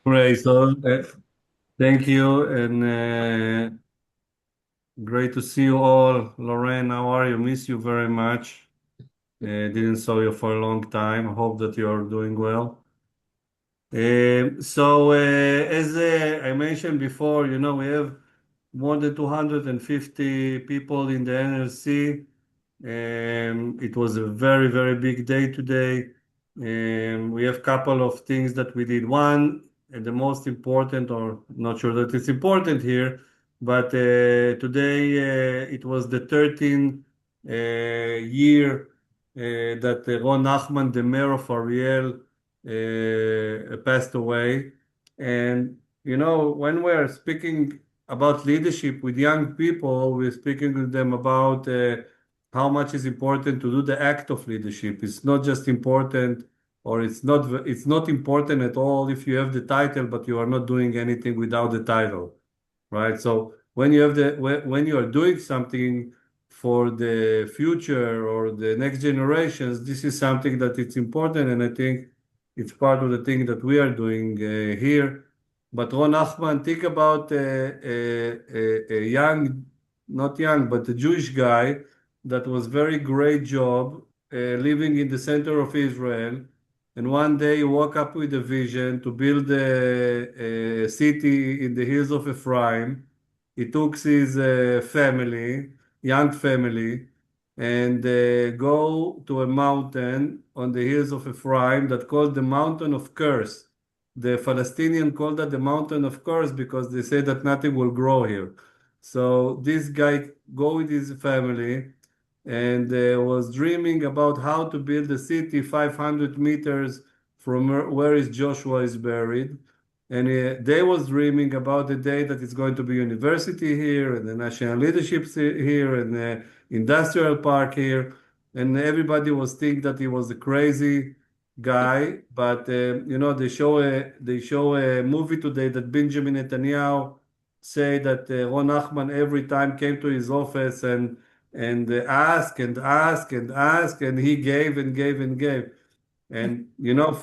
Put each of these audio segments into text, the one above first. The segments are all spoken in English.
Great. Thank you, and great to see you all. Lorraine, how are you? Miss you very much. Didn't saw you for a long time. Hope that you are doing well. As I mentioned before, we have more than 250 people in the NLC. It was a very, very big day today. We have a couple of things that we did. One, and the most important, or not sure that it's important here, but today it was the 13th year that Ron Nachman, the mayor of Ariel, passed away. And, when we're speaking about leadership with young people, we're speaking with them about how much is important to do the act of leadership. It's not just important, or it's not important at all if you have the title, but you are not doing anything without the title, right? So when you are doing something for the future or the next generations, this is something that it's important, and I think it's part of the thing that we are doing here. But Ron Achman, think about a young, not young, but a Jewish guy that was very great job living in the center of Israel. And one day he woke up with a vision to build a city in the hills of Ephraim. He took his family, young family, and go to a mountain on the hills of Ephraim that called the Mountain of Curse. The Palestinian called that the Mountain of Curse because they say that nothing will grow here. So this guy go with his family and was dreaming about how to build a city 500 meters from where is Joshua is buried. And they was dreaming about the day that it's going to be university here and the national leadership here and the industrial park here. And everybody was thinking that he was a crazy guy. But they show a movie today that Benjamin Netanyahu say that Ron Nachman every time came to his office and ask and ask and ask, and he gave and gave and gave. And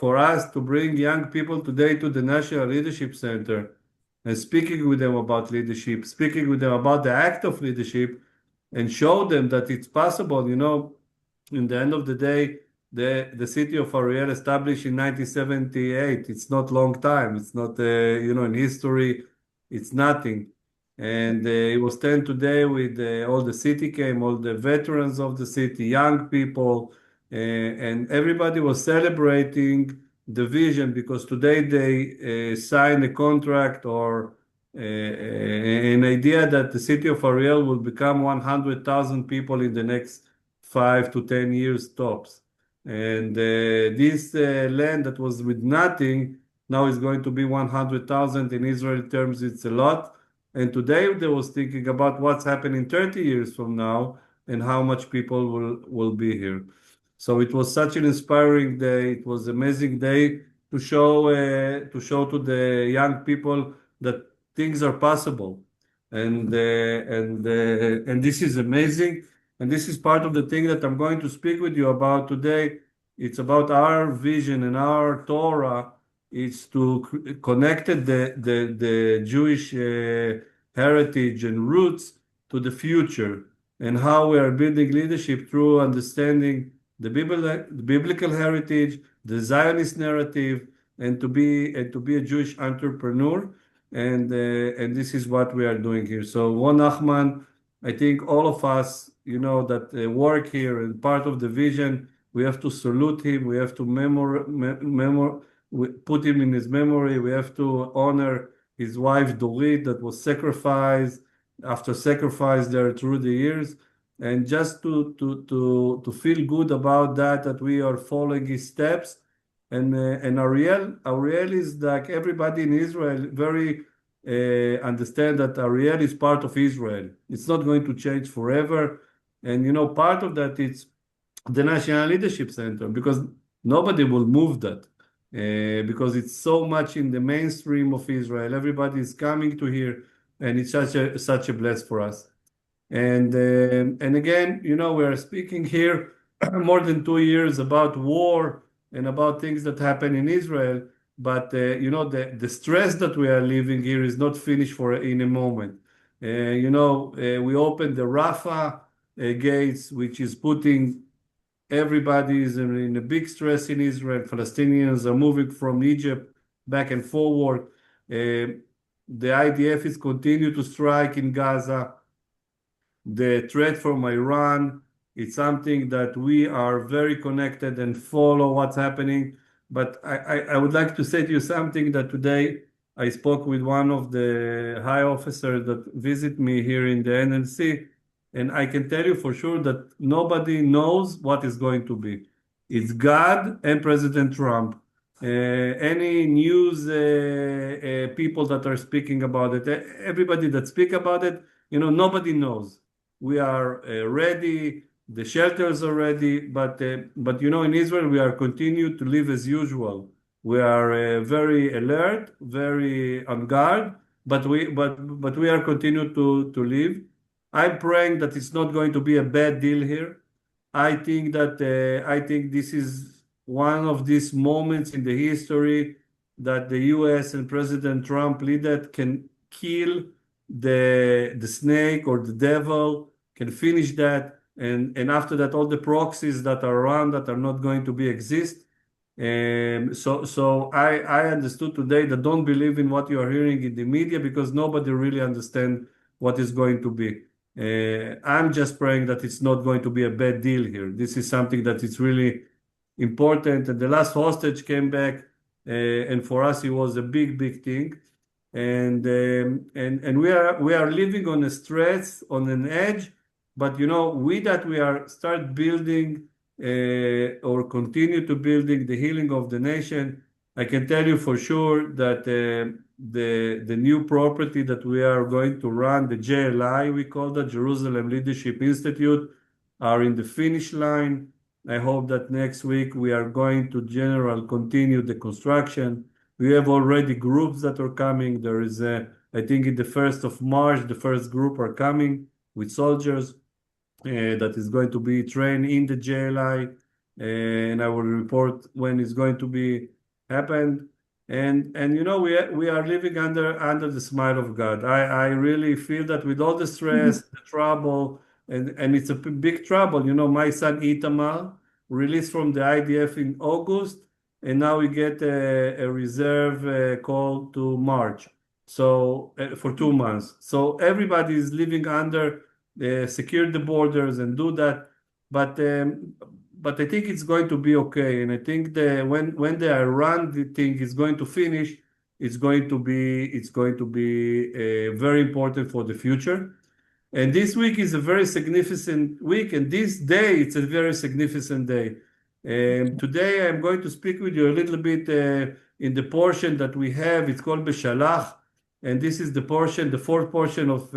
for us to bring young people today to the National Leadership Center and speaking with them about leadership, speaking with them about the act of leadership, and show them that it's possible. In the end of the day, the city of Ariel established in 1978. It's not long time. It's not, in history, it's nothing. And it was 10 today with all the city came, all the veterans of the city, young people, and everybody was celebrating the vision because today they signed a contract or an idea that the city of Ariel will become 100,000 people in the next 5 to 10 years tops. And this land that was with nothing now is going to be 100,000. In Israel terms, it's a lot. And today they was thinking about what's happening 30 years from now and how much people will be here. So it was such an inspiring day. It was an amazing day to show to the young people that things are possible, and this is amazing. And this is part of the thing that I'm going to speak with you about today. It's about our vision and our Torah. It's to connect the Jewish heritage and roots to the future and how we are building leadership through understanding the biblical heritage, the Zionist narrative, and to be a Jewish entrepreneur. And this is what we are doing here. So, Ron Nachman, I think all of us, that work here and part of the vision, we have to salute him. We have to put him in his memory. We have to honor his wife Dorit that was sacrificed after sacrifice there through the years, and just to feel good about that we are following his steps. And Ariel is like everybody in Israel very understand that Ariel is part of Israel. It's not going to change forever. And part of that is the National Leadership Center because nobody will move that because it's so much in the mainstream of Israel. Everybody is coming to here, and it's such a bless for us. And again, we are speaking here more than 2 years about war and about things that happen in Israel. the stress that we are living here is not finished for in a moment. We opened the Rafah gates, which is putting everybody is in a big stress in Israel. Palestinians are moving from Egypt back and forward. The IDF is continue to strike in Gaza. The threat from Iran, it's something that we are very connected and follow what's happening. But I would like to say to you something that today I spoke with one of the high officers that visit me here in the NLC, and I can tell you for sure that nobody knows what is going to be. It's God and President Trump. Any news people that are speaking about it, everybody that speak about it, nobody knows. We are ready. The shelters are ready, but in Israel we are continue to live as usual. We are very alert, very on guard, but we are continue to live. I'm praying that it's not going to be a bad deal here. I think this is one of these moments in the history that the U.S. and President Trump leader can kill the snake or the devil, can finish that, and after that, all the proxies that are around that are not going to be exist. So I understood today that don't believe in what you are hearing in the media because nobody really understand what is going to be. I'm just praying that it's not going to be a bad deal here. This is something that is really important. And the last hostage came back, and for us it was a big, big thing. And we are living on a stress, on an edge. But with that we are start building or continue to building the healing of the nation. I can tell you for sure that the new property that we are going to run, the JLI, we call that Jerusalem Leadership Institute, are in the finish line. I hope that next week we are going to continue the construction. We have already groups that are coming. There is I think in the 1st of March, the first group are coming with soldiers that is going to be trained in the JLI, and I will report when it's going to be happened. And we are living under the smile of God. I really feel that with all the stress, the trouble, and it's a big trouble. My son Itamar released from the IDF in August, and now we get a reserve call to March. So for 2 months. So everybody is living under secure the borders and do that. But I think it's going to be okay. And I think when the Iran thing is going to finish, it's going to be very important for the future. And this week is a very significant week, and this day it's a very significant day. Today I'm going to speak with you a little bit in the portion that we have. It's called Beshalach, and this is the portion, the fourth portion of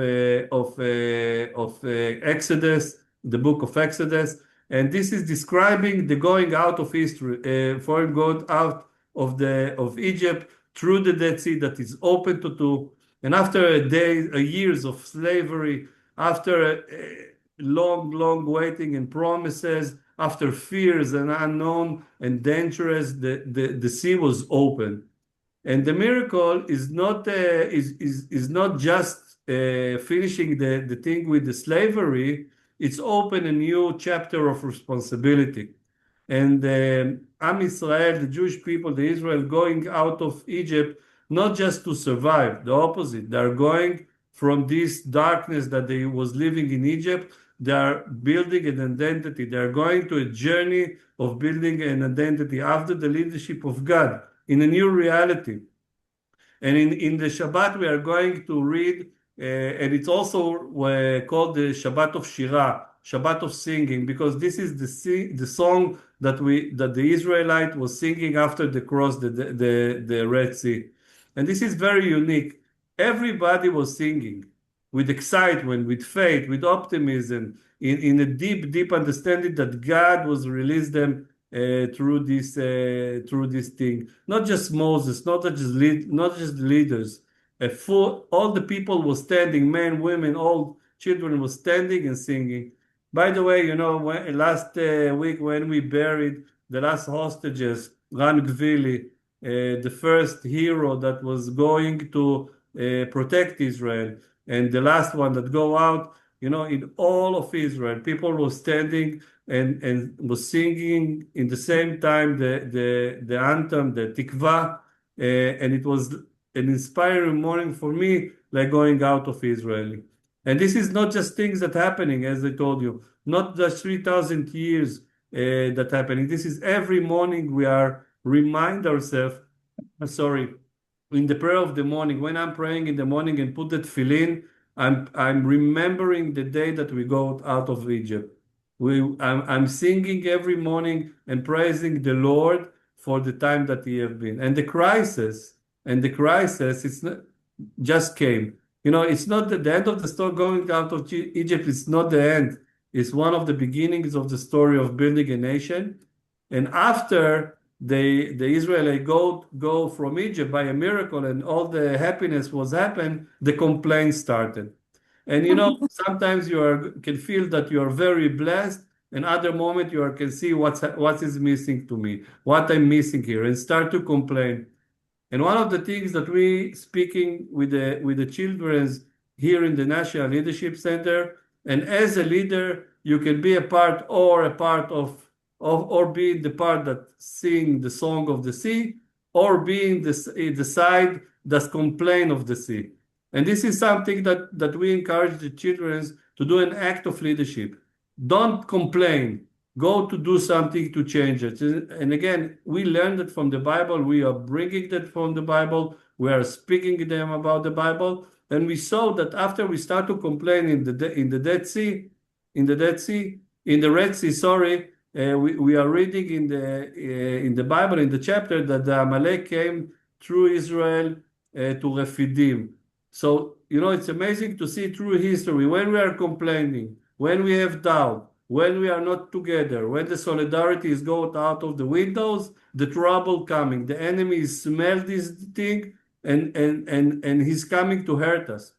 Exodus, the book of Exodus, and this is describing the going out of Israel, foreign going out of Egypt through the Dead Sea that is open to two, and after a years of slavery, after long waiting and promises, after fears and unknown and dangerous, the sea was open. And the miracle is not just finishing the thing with the slavery. It's open a new chapter of responsibility. And Am Israel, the Jewish people, the Israel, going out of Egypt, not just to survive, the opposite. They are going from this darkness that they was living in Egypt. They are building an identity. They are going to a journey of building an identity after the leadership of God in a new reality. And in the Shabbat, we are going to read, and it's also called the Shabbat of Shirah, Shabbat of singing, because this is the song that the Israelite was singing after they crossed the Red Sea. And this is very unique. Everybody was singing with excitement, with faith, with optimism, in a deep understanding that God was released them through this thing. Not just Moses, not just leaders. All the people were standing, men, women, all children were standing and singing. By the way, last week when we buried the last hostages, Ran Gvili, the first hero that was going to protect Israel, and the last one that go out, in all of Israel, people were standing and was singing in the same time the anthem, the Tikva, and it was an inspiring morning for me, like going out of Israel. And this is not just things that happening, as I told you, not just 3,000 years that happening. This is every morning we are remind ourselves, sorry, in the prayer of the morning, when I'm praying in the morning and put that tefillin, I'm remembering the day that we go out of Egypt. I'm singing every morning and praising the Lord for the time that He have been. And the crisis, it's not just came. It's not the end of the story. Going out of Egypt is not the end. It's one of the beginnings of the story of building a nation. And after the Israelites go from Egypt by a miracle and all the happiness was happened, the complaints started. And sometimes can feel that you are very blessed, and other moment can see what is missing to me, what I'm missing here, and start to complain. And one of the things that we speaking with the children here in the National Leadership Center, and as a leader, you can be a part or being the part that sing the song of the sea, or being the side that complain of the sea. And this is something that we encourage the children to do, an act of leadership. Don't complain. Go to do something to change it. And again, we learned it from the Bible. We are bringing that from the Bible. We are speaking to them about the Bible. And we saw that after we start to complain in the Red Sea, sorry, we are reading in the Bible, in the chapter, that the Amalek came through Israel to Rephidim. So, it's amazing to see through history, when we are complaining, when we have doubt, when we are not together, when the solidarity is going out of the windows, the trouble coming, the enemy smell this thing, and he's coming to hurt us.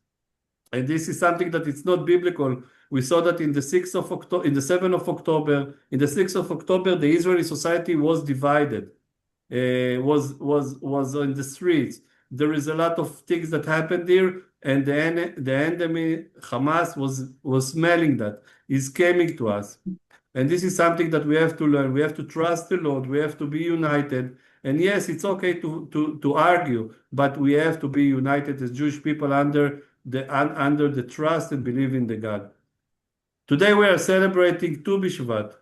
And this is something that it's not biblical. We saw that in the 6th of October, in the 7th of October, in the 6th of October, the Israeli society was divided, was on the streets. There is a lot of things that happened there, and the enemy, Hamas, was smelling that. Is coming to us. And this is something that we have to learn. We have to trust the Lord. We have to be united. And yes, it's okay to argue, but we have to be united as Jewish people under the trust and believe in the God. Today we are celebrating Tu B'Shvat.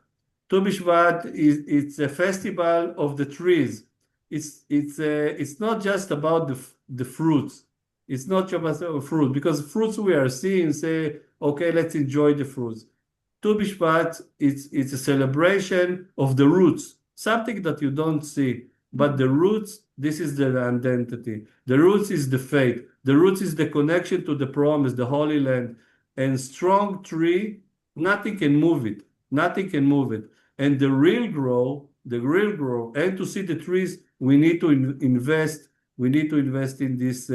Tu B'Shvat it's a festival of the trees. It's not just about the fruits. It's not just about fruit, because fruits we are seeing, say, okay, let's enjoy the fruits. Tu B'Shvat, it's a celebration of the roots, something that you don't see. But the roots, this is the identity. The roots is the faith. The roots is the connection to the promise, the Holy Land. And strong tree, nothing can move it. Nothing can move it. And the real grow, and to see the trees, we need to invest. We need to invest in these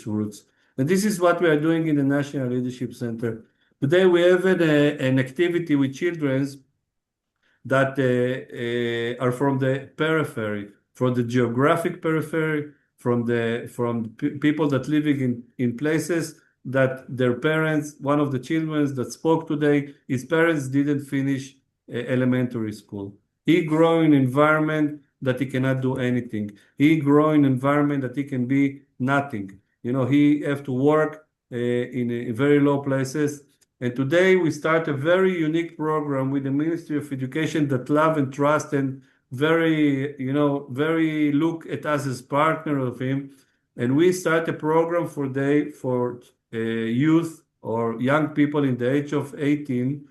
roots. And this is what we are doing in the National Leadership Center. Today we have an activity with children that are from the periphery, from the geographic periphery, from people that living in places that their parents, one of the children that spoke today, his parents didn't finish elementary school. He grew in an environment that he cannot do anything. He grew in an environment that he can be nothing. He have to work in very low places. And today we start a very unique program with the Ministry of Education that love and trust and very look at us as partner of him. And we start a program for youth or young people in the age of 18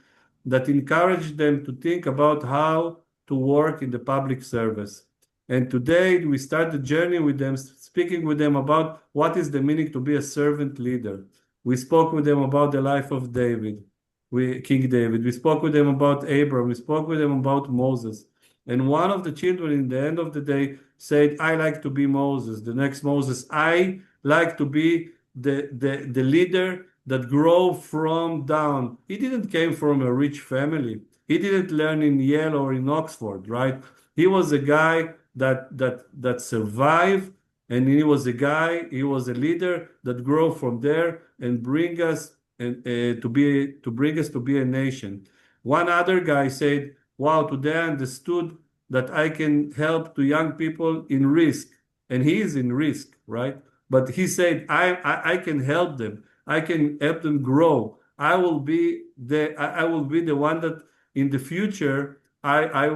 that encourage them to think about how to work in the public service. And today we start the journey with them, speaking with them about what is the meaning to be a servant leader. We spoke with them about the life of King David. We spoke with them about Abraham. We spoke with them about Moses. And one of the children, in the end of the day, said, I like to be Moses, the next Moses. I like to be the leader that grow from down. He didn't came from a rich family. He didn't learn in Yale or in Oxford, right? He was a guy that survived, and he was a guy, he was a leader that grew from there and bring us and to bring us to be a nation. One other guy said, "Wow, today I understood that I can help to young people in risk," and he is in risk, right? But he said, I can help them. I can help them grow. I will be the one that in the future I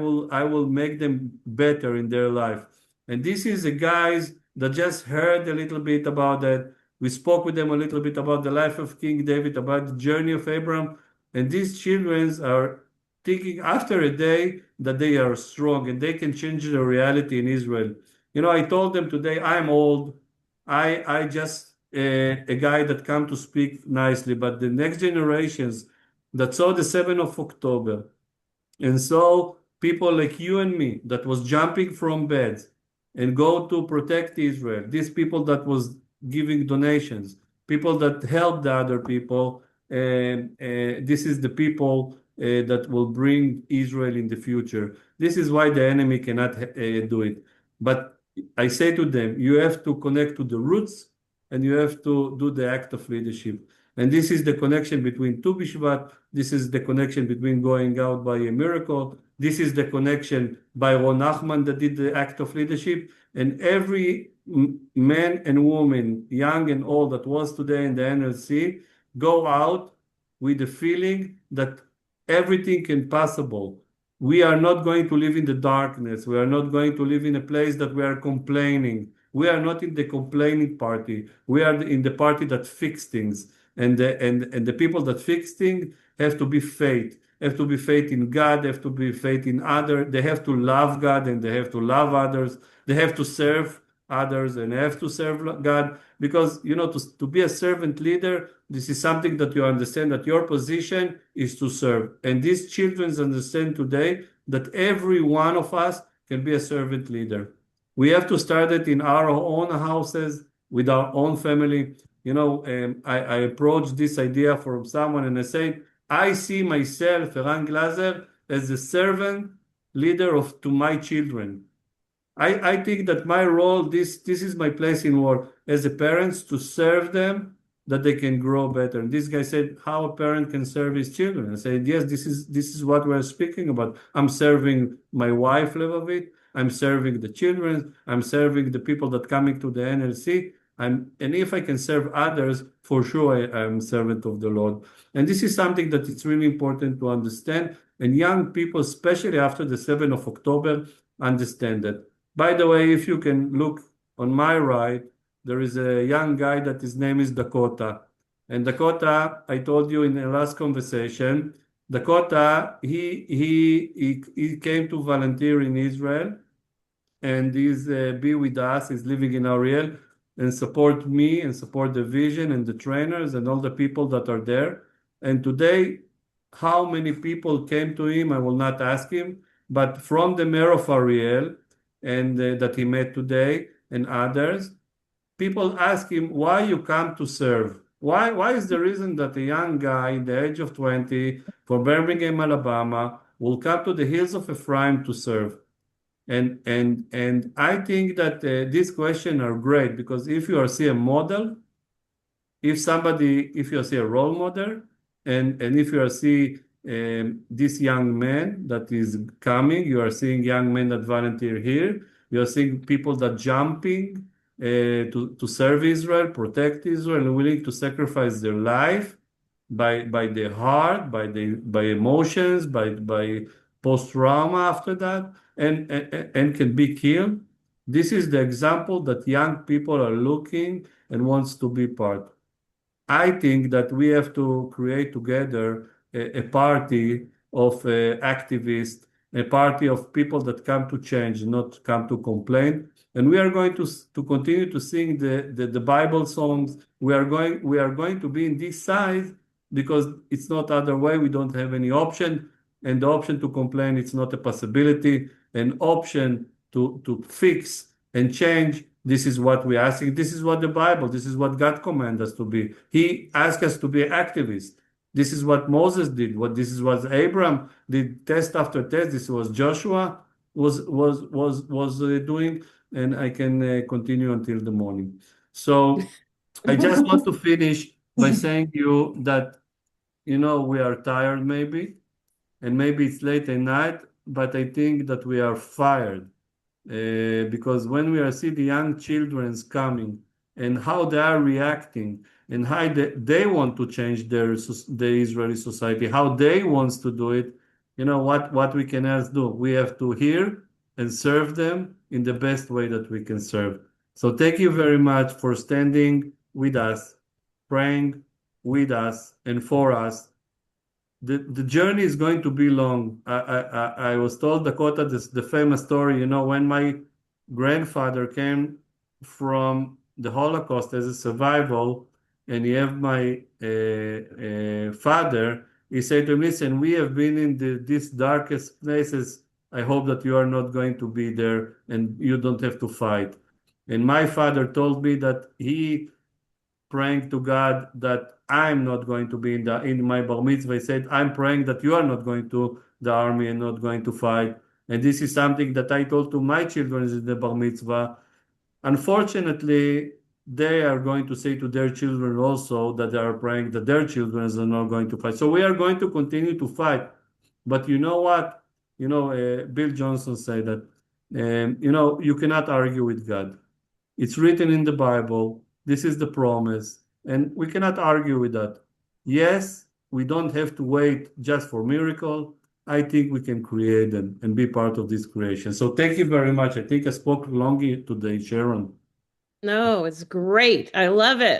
will make them better in their life. And this is the guys that just heard a little bit about that. We spoke with them a little bit about the life of King David, about the journey of Abraham. And these children are thinking after a day that they are strong and they can change the reality in Israel. You know, I told them today, I'm old. I just a guy that come to speak nicely, but the next generations that saw the 7th of October, and so people like you and me that was jumping from beds and go to protect Israel, these people that was giving donations, people that help the other people, and this is the people that will bring Israel in the future. This is why the enemy cannot do it. But I say to them, you have to connect to the roots and you have to do the act of leadership. And this is the connection between Tu B'Shvat. This is the connection between going out by a miracle. This is the connection by Ron Nachman that did the act of leadership. And every man and woman, young and old, that was today in the NLC, go out with the feeling that everything can possible. We are not going to live in the darkness. We are not going to live in a place that we are complaining. We are not in the complaining party. We are in the party that fix things. And the people that fix things have to be faith. Have to be faith in God, have to be faith in others. They have to love God and they have to love others. They have to serve others and have to serve God. Because, you know, to be a servant leader, this is something that you understand that your position is to serve. And these children understand today that every one of us can be a servant leader. We have to start it in our own houses, with our own family. You know, I approached this idea from someone and I said, I see myself, Eran Glazer, as a servant leader to my children. I think that my role, this is my place in work as a parent to serve them that they can grow better. And this guy said, how a parent can serve his children. I said, yes, this is what we're speaking about. I'm serving my wife, Levovit. I'm serving the children. I'm serving the people that coming to the NLC. And if I can serve others, for sure I'm servant of the Lord. And this is something that it's really important to understand. And young people, especially after the 7th of October, understand that. By the way, if you can look on my right, there is a young guy that his name is Dakota. And Dakota, I told you in the last conversation, Dakota, he came to volunteer in Israel and he's be with us, he's living in Ariel and support me and support the vision and the trainers and all the people that are there. And today, how many people came to him, I will not ask him, but from the mayor of Ariel, and that he met today and others, people ask him, why you come to serve? Why is the reason that a young guy in the age of 20 from Birmingham, Alabama, will come to the hills of Ephraim to serve? And I think that these questions are great because if you are see a model, if you see a role model, and if you are see this young man that is coming, you are seeing young men that volunteer here, you are seeing people that jumping to serve Israel, protect Israel, and willing to sacrifice their life by their heart, by emotions, by post trauma after that, and can be killed. This is the example that young people are looking and wants to be part. I think that we have to create together a party of activists, a party of people that come to change, not come to complain. And we are going to continue to sing the Bible songs. We are going to be in this side because it's not other way. We don't have any option, and the option to complain, it's not a possibility. An option to fix and change. This is what we're asking. This is what the Bible, this is what God commands us to be. He asked us to be activists. This is what Moses did. This is what Abraham did, test after test. This was Joshua. was doing, and I can continue until the morning. So I just want to finish by saying you that we are tired maybe, and maybe it's late at night, but I think that we are fired because when we are see the young childrens coming and how they are reacting and how they want to change the Israeli society, how they wants to do it, what we can else do. We have to hear and serve them in the best way that we can serve. So thank you very much for standing with us, praying with us and for us. The journey is going to be long. I was told, Dakota, the famous story, when my grandfather came from the Holocaust as a survival, and he have my father, he said to him, listen, we have been in these darkest places. I hope that you are not going to be there and you don't have to fight. And my father told me that he praying to God that I'm not going to be in my bar mitzvah. He said, I'm praying that you are not going to the army and not going to fight. And this is something that I told to my children in the bar mitzvah. Unfortunately, they are going to say to their children also that they are praying that their children are not going to fight. So we are going to continue to fight. But you know what? Bill Johnson said that, you cannot argue with God. It's written in the Bible. This is the promise. And we cannot argue with that. Yes, we don't have to wait just for miracle. I think we can create them and be part of this creation. So thank you very much. I think I spoke long today, Sharon. No, it's great. I love it.